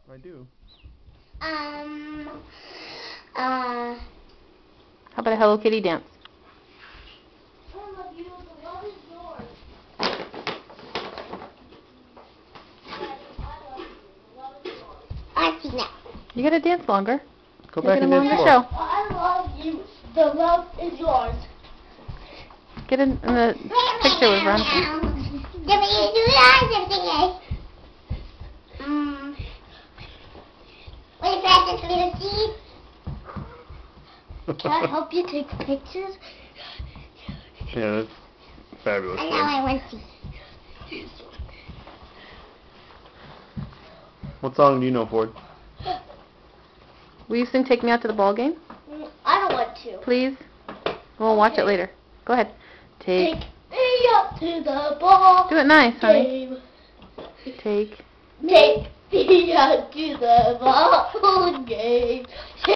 I do. How about a Hello Kitty dance? I love you. The love is yours. I see now. You gotta dance longer. Go back and longer dance more. show. I love you. The love is yours. Get in the picture with Veronica. Wait, practice for me to see. Can I help you take pictures? Yeah, that's fabulous. And now I want to see. What song do you know, Ford? Will you sing Take Me Out to the Ball Game? I don't want to. Please? We'll watch it later. Go ahead. Take me out to the ball. Do it nice, honey. Game. Take me out to the ball.